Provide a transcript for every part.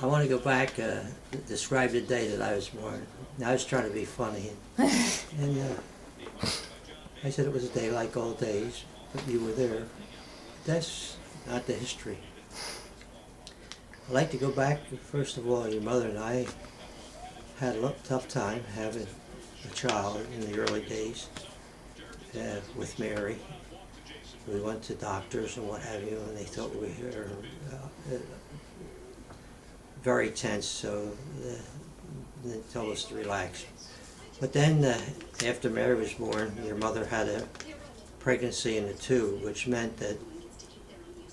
I want to go back, describe the day that I was born. I was trying to be funny, and I said it was a day like all days, but you were there. That's not the history. I'd like to go back, first of all, your mother and I had a tough time having a child in the early days with Mary. We went to doctors and what have you, and they thought we were very tense, so they told us to relax. But then, after Mary was born, your mother had a pregnancy in the tube, which meant that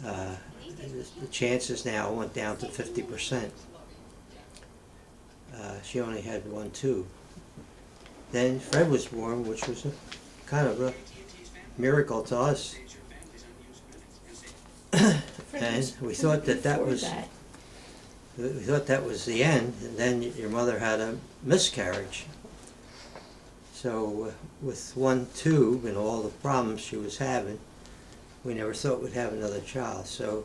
the chances now went down to 50%. She only had one tube. Then Fred was born, which was a kind of a miracle to us. And we thought that was the end, and then your mother had a miscarriage. So with one tube and all the problems she was having, we never thought we'd have another child. So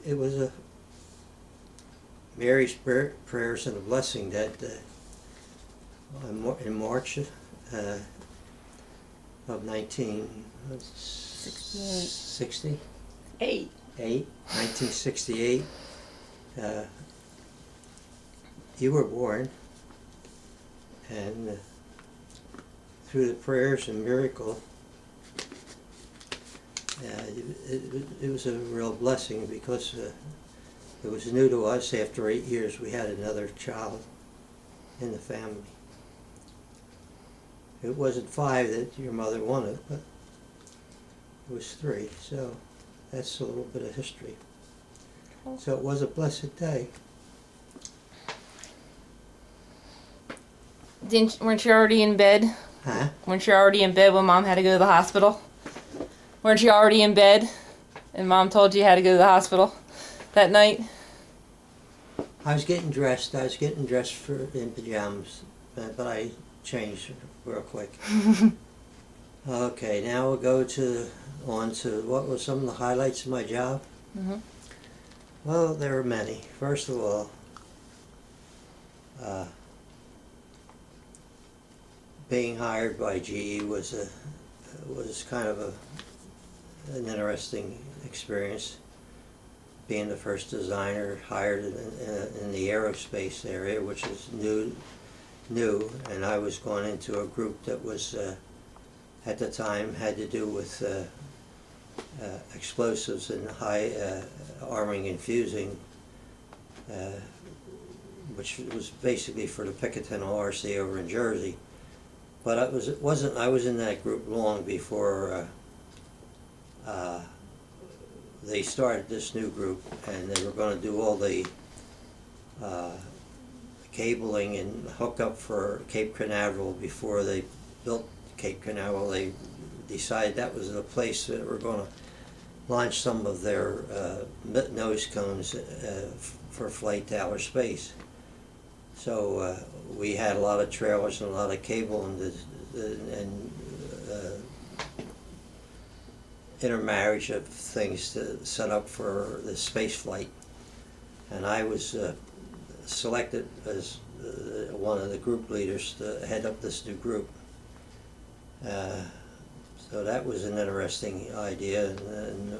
it was Mary's prayers and a blessing that in March of 1968, you were born, and through the prayers and miracle, it was a real blessing because it was new to us. After 8 years, we had another child in the family. It wasn't 5 that your mother wanted, but it was 3, so that's a little bit of history. So it was a blessed day. Weren't you already in bed? Huh? Weren't you already in bed when Mom had to go to the hospital? Weren't you already in bed and Mom told you had to go to the hospital that night? I was getting dressed. In pajamas, but I changed real quick. Okay, now we'll go on to what were some of the highlights of my job. Mm-hmm. Well, there were many. First of all, being hired by GE was kind of an interesting experience. Being the first designer hired in the aerospace area, which is new, and I was going into a group that was at the time had to do with explosives and high arming and fusing, which was basically for the Picatinny RC over in Jersey. But I was in that group long before they started this new group, and they were going to do all the cabling and hookup for Cape Canaveral. Before they built Cape Canaveral, they decided that was the place that were going to launch some of their nose cones for flight to outer space. So we had a lot of trailers and a lot of cable and intermarriage of things to set up for the space flight. And I was selected as one of the group leaders to head up this new group. So that was an interesting idea, and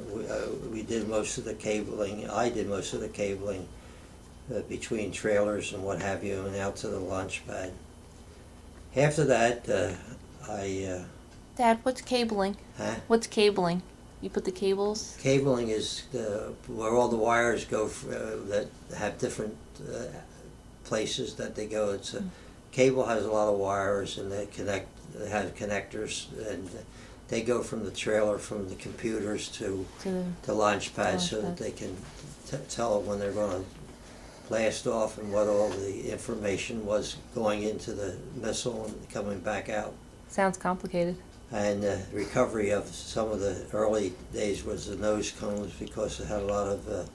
we did most of the cabling. I did most of the cabling between trailers and what have you, and out to the launch pad. After that, Dad, what's cabling? Huh? What's cabling? You put the cables? Cabling is where all the wires go that have different places that they go. Cable has a lot of wires, and they have connectors, and they go from the trailer, from the computers to the launch pad, so that they can tell when they're going to blast off and what all the information was going into the missile and coming back out. Sounds complicated. And recovery of some of the early days was the nose cones, because it had a lot of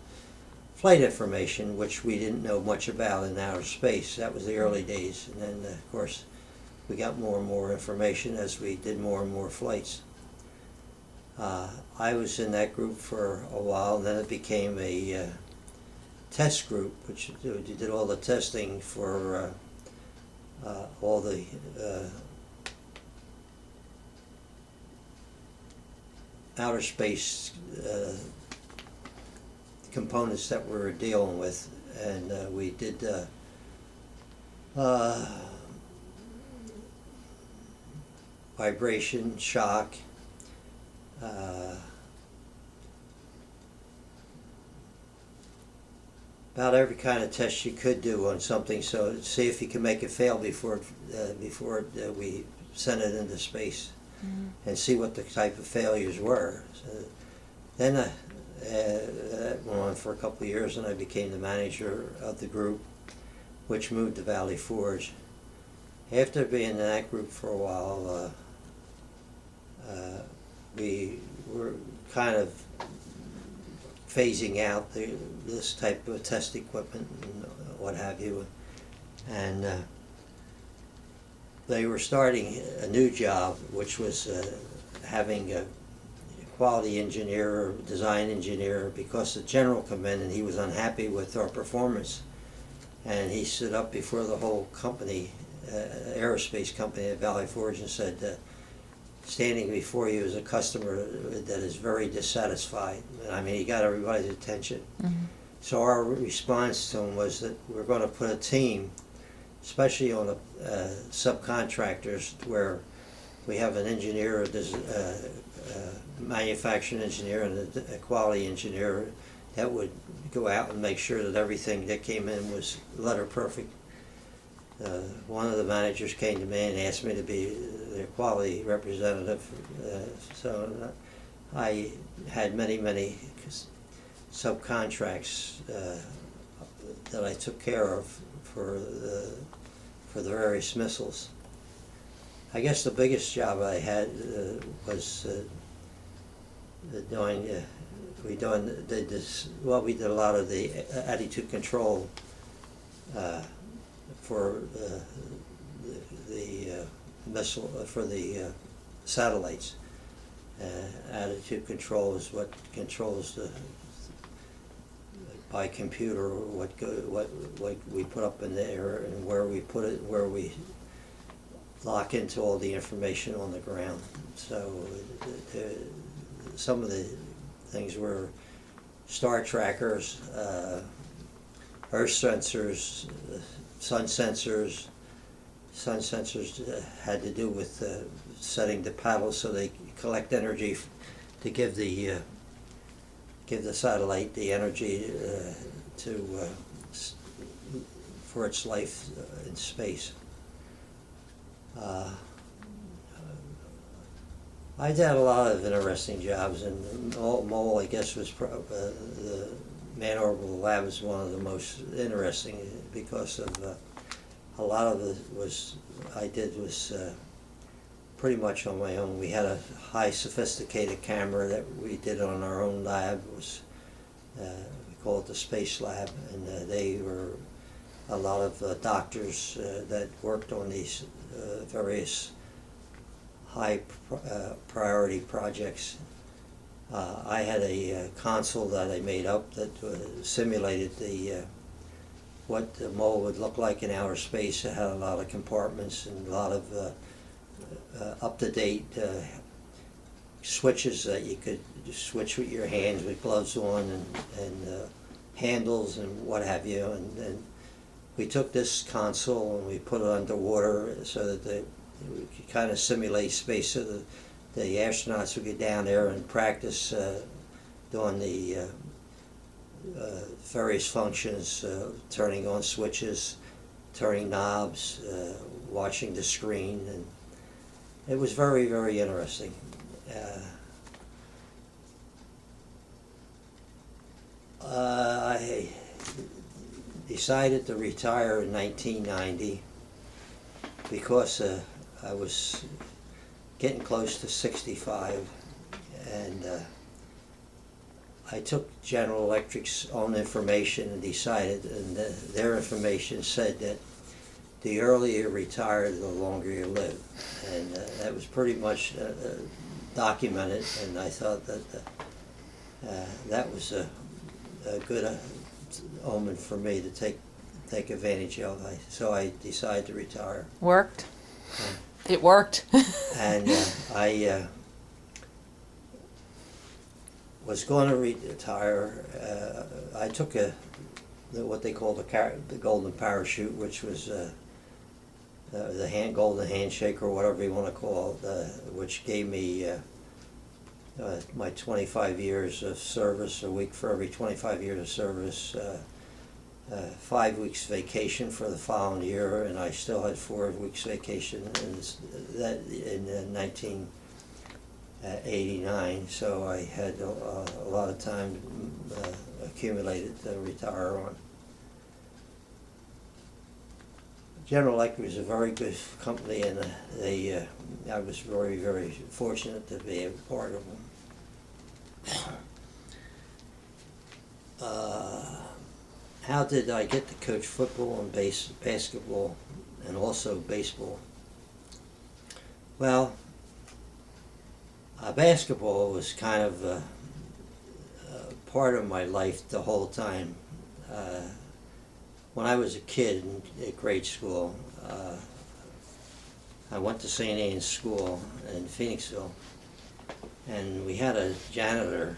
flight information, which we didn't know much about in outer space. That was the early days. And then, of course, we got more and more information as we did more and more flights. I was in that group for a while, and then it became test group, which did all the testing for all the outer space components that we were dealing with, and we did vibration, shock, about every kind of test you could do on something, so see if you can make it fail before we sent it into space, and see what the type of failures were. So then that went on for a couple of years, and I became the manager of the group, which moved to Valley Forge. After being in that group for a while, we were kind of phasing out this type of test equipment and what have you, and they were starting a new job, which was having a quality engineer or design engineer, because the general come in and he was unhappy with our performance, and he stood up before the whole company, aerospace company at Valley Forge, and said, standing before you is a customer that is very dissatisfied. I mean, he got everybody's attention. So our response to him was that we're going to put a team, especially on the subcontractors, where we have an engineer, a manufacturing engineer, and a quality engineer that would go out and make sure that everything that came in was letter perfect. One of the managers came to me and asked me to be their quality representative, so I had many subcontracts that I took care of for the various missiles. I guess the biggest job I had was we did a lot of the attitude control for the missile, for the satellites. Attitude control is what controls by computer what we put up in the air and where we put it, where we lock into all the information on the ground. So some of the things were star trackers, earth sensors, sun sensors. Sun sensors had to do with setting the paddles so they collect energy to give the satellite the energy for its life in space. I did a lot of interesting jobs, and MOL, I guess, was the Man Orbital Lab is one of the most interesting, because of a lot of it I did was pretty much on my own. We had a high sophisticated camera that we did on our own lab. It was we call it the Space Lab, and they were a lot of doctors that worked on these various high priority projects. I had a console that I made up that simulated what the mole would look like in outer space. It had a lot of compartments and a lot of up-to-date switches that you could switch with your hands with gloves on, and handles and what have you. And we took this console and we put it underwater so that we could kind of simulate space, so that the astronauts would get down there and practice doing the various functions, turning on switches, turning knobs, watching the screen, and it was very interesting. I decided to retire in 1990 because I was getting close to 65, and I took General Electric's own information and decided, and their information said that the earlier you retire, the longer you live, and that was pretty much documented, and I thought that that was a good omen for me to take advantage of. So I decided to retire. Worked. It worked. And I was going to retire. I took what they call the golden parachute, which was the golden handshake, or whatever you want to call it, which gave me my 25 years of service, a week for every 25 years of service, 5 weeks vacation for the following year, and I still had 4 weeks vacation in 1989, so I had a lot of time accumulated to retire on. General Electric was a very good company, and I was very, very fortunate to be a part of them. How did I get to coach football and basketball and also baseball? Well, basketball was kind of part of my life the whole time. When I was a kid at grade school, I went to St. Anne's School in Phoenixville, and we had a janitor.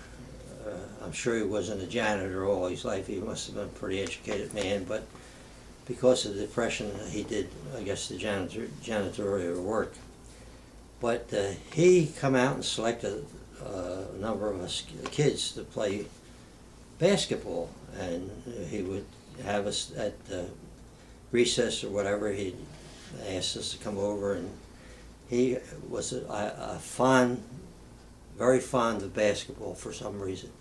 I'm sure he wasn't a janitor all his life. He must have been a pretty educated man, but because of the Depression, he did, I guess, the janitorial work. But he come out and selected a number of us kids to play basketball, and he would have us at recess or whatever. He'd ask us to come over, and he was very fond of basketball for some reason.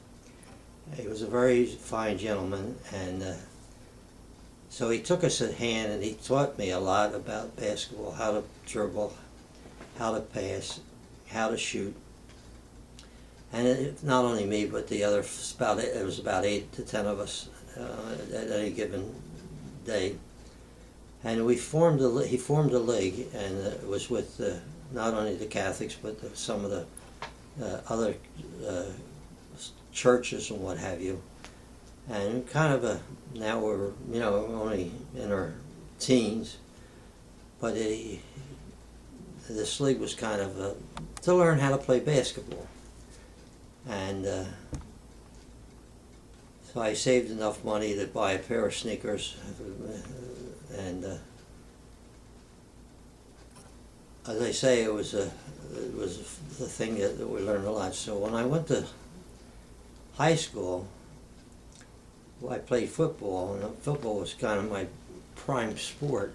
He was a very fine gentleman, and so he took us at hand, and he taught me a lot about basketball: how to dribble, how to pass, how to shoot. And not only me, but the other it was about 8 to 10 of us at any given day. And he formed a league, and it was with not only the Catholics, but some of the other churches and what have you. And kind of now we're only in our teens, but this league was kind of to learn how to play basketball. And so I saved enough money to buy a pair of sneakers, and as I say, it was the thing that we learned a lot. So when I went to high school, I played football, and football was kind of my prime sport.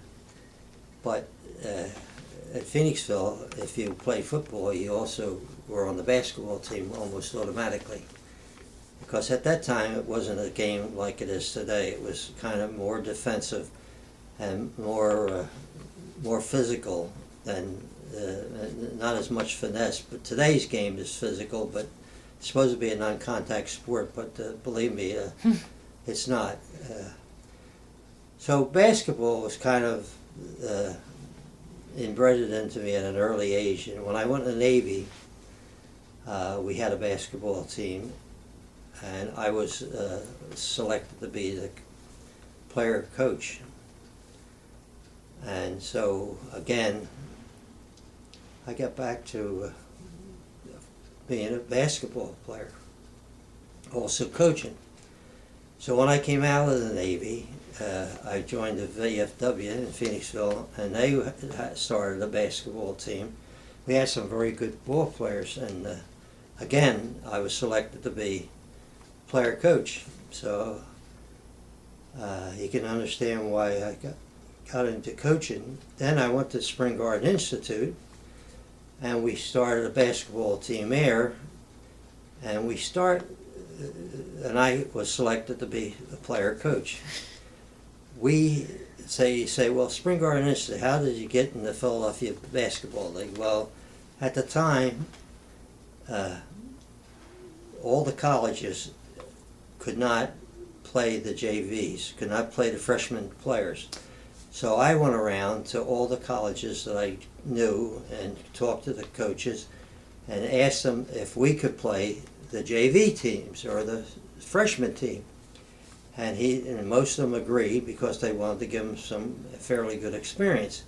But at Phoenixville, if you played football, you also were on the basketball team almost automatically. Because at that time, it wasn't a game like it is today. It was kind of more defensive and more physical than, not as much finesse. But today's game is physical, but it's supposed to be a non-contact sport, but believe me, it's not. So basketball was kind of inbred into me at an early age. And when I went to the Navy, we had a basketball team, and I was selected to be the player coach. And so again, I got back to being a basketball player, also coaching. So when I came out of the Navy, I joined the VFW in Phoenixville, and they started a basketball team. We had some very good ball players, and again, I was selected to be player coach. So you can understand why I got into coaching. Then I went to Spring Garden Institute, and we started a basketball team there, and I was selected to be the player coach. You say, well, Spring Garden Institute, how did you get in the Philadelphia Basketball League? Well, at the time, all the colleges could not play the JVs, could not play the freshman players. So I went around to all the colleges that I knew and talked to the coaches and asked them if we could play the JV teams or the freshman team. and most of them agreed because they wanted to give him some fairly good experience.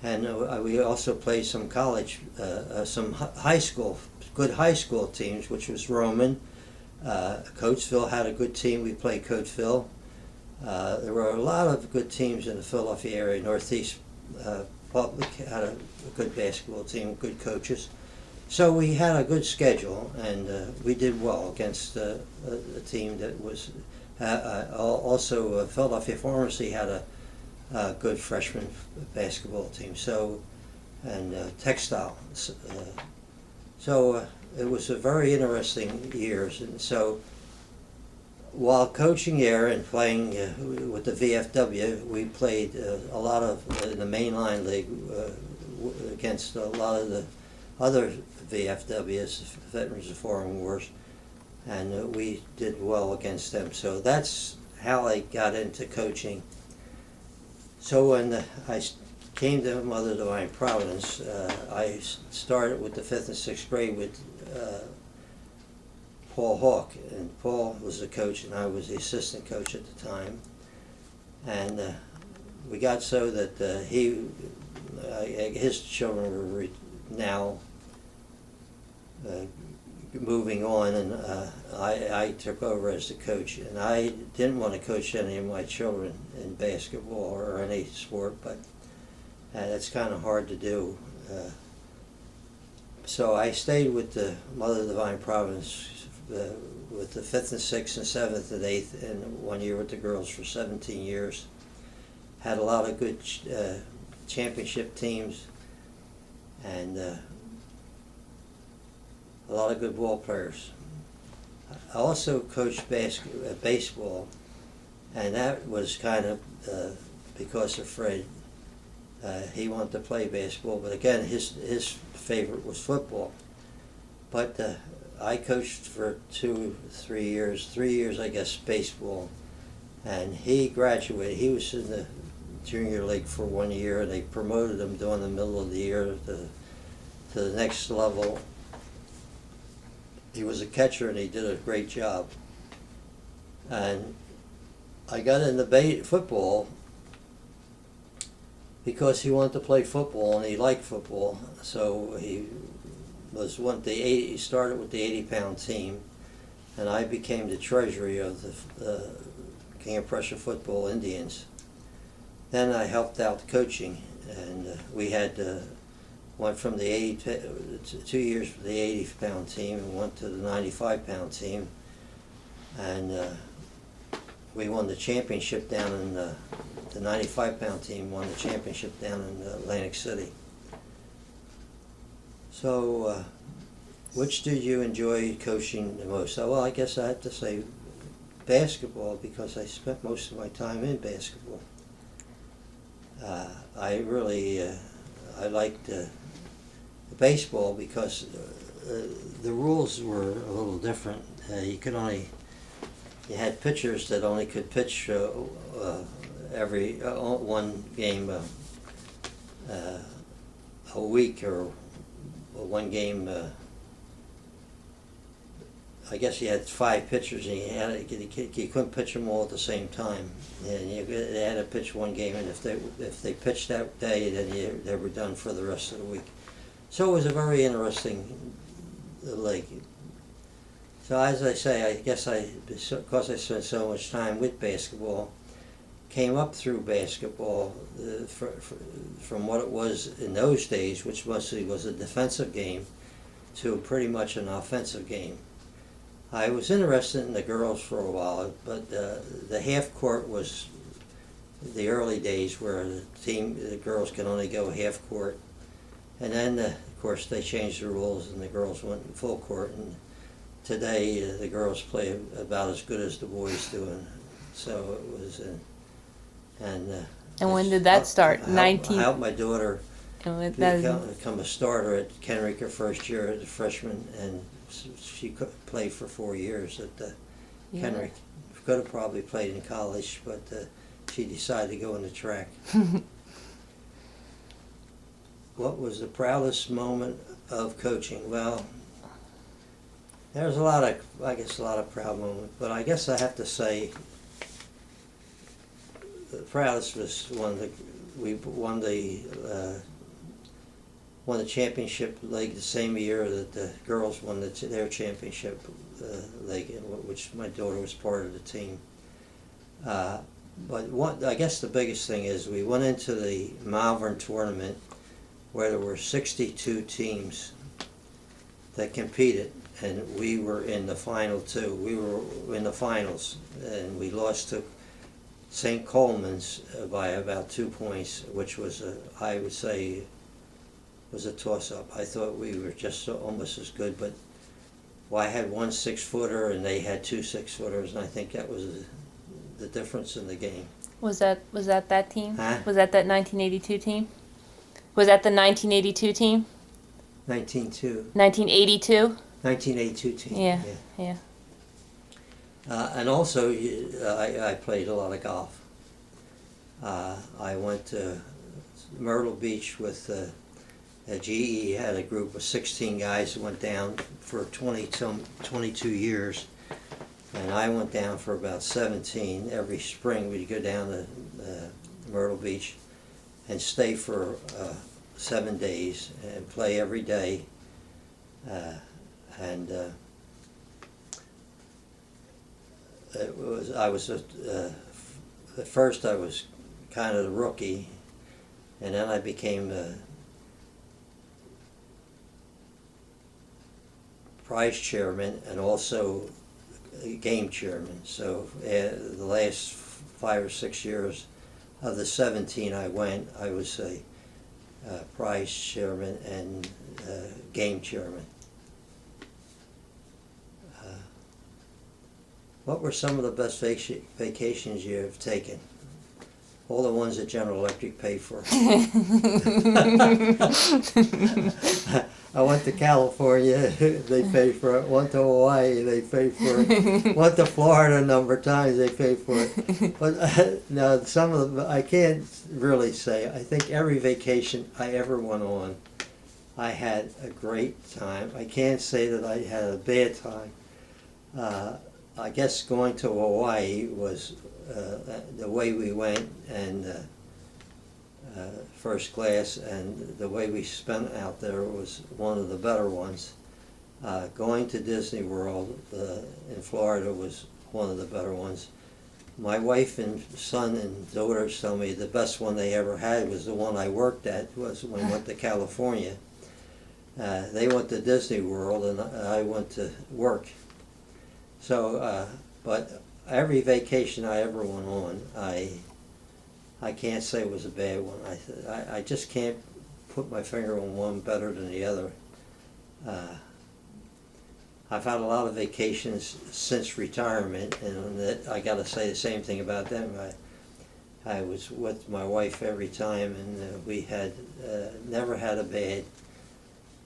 And we also played some college, some good high school teams, which was Roman. Coatesville had a good team. We played Coatesville. There were a lot of good teams in the Philadelphia area. Northeast Public had a good basketball team, good coaches. So we had a good schedule, and we did well against a team that was also Philadelphia Pharmacy had a good freshman basketball team. So, and textile. So it was a very interesting years, and so while coaching there and playing with the VFW, we played a lot of in the mainline league against a lot of the other VFWs, Veterans of Foreign Wars, and we did well against them. So that's how I got into coaching. So when I came to Mother Divine Providence, I started with the 5th and 6th grade with Paul Hawk, and Paul was the coach and I was the assistant coach at the time. And we got so that his children were now moving on, and I took over as the coach. And I didn't want to coach any of my children in basketball or any sport, but that's kind of hard to do. So I stayed with the Mother Divine Providence with the 5th and 6th and 7th and 8th, and 1 year with the girls for 17 years. Had a lot of good championship teams, and a lot of good ball players. I also coached baseball, and that was kind of because of Fred. He wanted to play baseball, but again, his favorite was football. But I coached for 3 years, I guess, baseball, and he graduated. He was in the junior league for 1 year, and they promoted him during the middle of the year to the next level. He was a catcher, and he did a great job. And I got into football because he wanted to play football, and he liked football. So he started with the 80-pound team, and I became the treasurer of the King of Prussia Football Indians. Then I helped out coaching, and we had went from the 2 years for the 80-pound team and went to the 95-pound team, and we won the championship down in the 95-pound team won the championship down in Atlantic City. So, which did you enjoy coaching the most? Well, I guess I have to say basketball, because I spent most of my time in basketball. I really I liked baseball because the rules were a little different. You had pitchers that only could pitch every one game a week, or one game. I guess you had 5 pitchers, and you couldn't pitch them all at the same time. And they had to pitch one game, and if they pitched that day, then they were done for the rest of the week. So it was a very interesting league. So as I say, I guess because I spent so much time with basketball, came up through basketball from what it was in those days, which mostly was a defensive game, to pretty much an offensive game. I was interested in the girls for a while, but the half court was the early days where the girls could only go half court, and then of course they changed the rules and the girls went full court, and today the girls play about as good as the boys do, and so it was. And when did that start? I helped my daughter become a starter at Kenrick her first year as a freshman, and she played for 4 years at Kenrick. Could have probably played in college, but she decided to go into track. What was the proudest moment of coaching? Well, there's a lot of proud moments, but I guess I have to say proudest was we won the championship league the same year that the girls won their championship league, in which my daughter was part of the team. But I guess the biggest thing is we went into the Malvern tournament where there were 62 teams that competed, and we were in the final two. We were in the finals, and we lost to St. Coleman's by about 2 points, which was, I would say, was a toss-up. I thought we were just almost as good, but I had one 6-footer and they had 2 6-footers, and I think that was the difference in the game. Was that team? Huh? Was that 1982 team? Was that the 1982 team? 1982? 1982 team. Yeah. And also, I played a lot of golf. I went to Myrtle Beach with GE had a group of 16 guys who went down for 22 years. And I went down for about 17. Every spring we'd go down to Myrtle Beach and stay for 7 days and play every day. At first I was kind of the rookie, and then I became prize chairman and also game chairman. So the last 5 or 6 years of the 17 I went, I was a prize chairman and game chairman. What were some of the best vacations you have taken? All the ones that General Electric paid for. I went to California, they paid for it. Went to Hawaii, they paid for it. Went to Florida a number of times, they paid for it. But no, some of them, I can't really say. I think every vacation I ever went on, I had a great time. I can't say that I had a bad time. I guess going to Hawaii was the way we went, and first class, and the way we spent out there was one of the better ones. Going to Disney World in Florida was one of the better ones. My wife and son and daughters tell me the best one they ever had was the one I worked at, was when we went to California. They went to Disney World and I went to work. So, but every vacation I ever went on, I can't say it was a bad one. I just can't put my finger on one better than the other. I've had a lot of vacations since retirement, and I got to say the same thing about them. I was with my wife every time, and we had never had a bad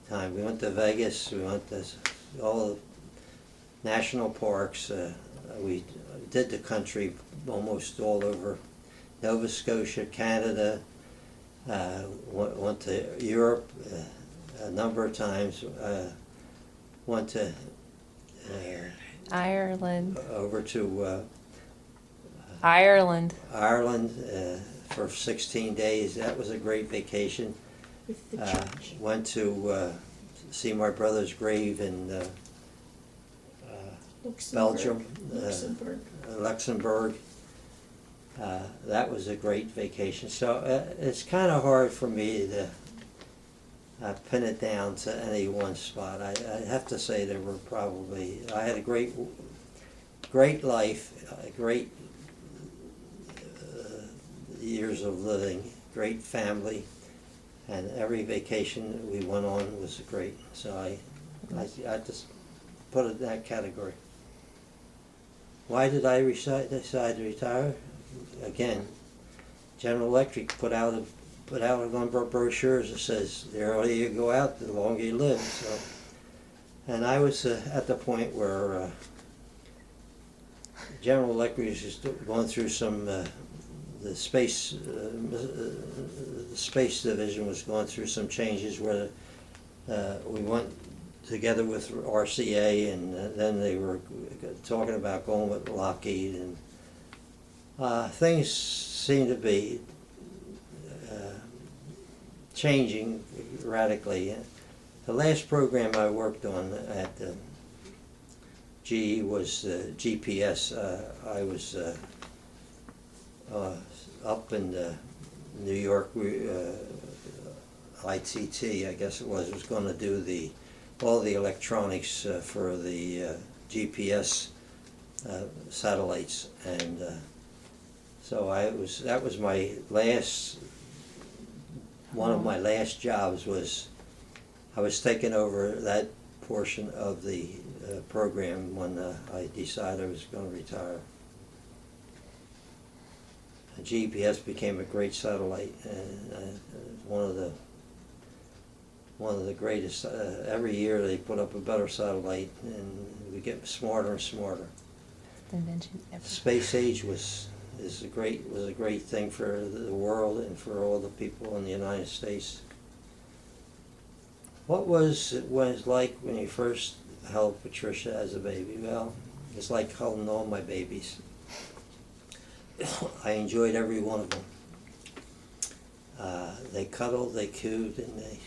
time. We went to Vegas. We went to all the national parks. We did the country almost all over. Nova Scotia, Canada, went to Europe a number of times, went to Ireland. Over to Ireland for 16 days. That was a great vacation. Went to see my brother's grave in Belgium, Luxembourg. That was a great vacation. So it's kind of hard for me to pin it down to any one spot. I have to say there were probably, I had a great life, great years of living, great family, and every vacation we went on was great. So I just put it in that category. Why did I decide to retire? Again, General Electric put out a number of brochures that says the earlier you go out, the longer you live. So, and I was at the point where General Electric was just going through some the space division was going through some changes where we went together with RCA, and then they were talking about going with Lockheed, and things seem to be changing radically. The last program I worked on at GE was GPS. I was up in New York, ITT, I guess it was going to do all the electronics for the GPS satellites, and so that was my last, one of my last jobs was, I was taking over that portion of the program when I decided I was going to retire. GPS became a great satellite, and one of the greatest. Every year they put up a better satellite, and we get smarter and smarter. Invention ever. Space age was a great thing for the world and for all the people in the United States. What was it like when you first held Patricia as a baby? Well, it's like holding all my babies. I enjoyed every one of them. They cuddled, they cooed, and they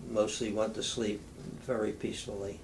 mostly went to sleep very peacefully.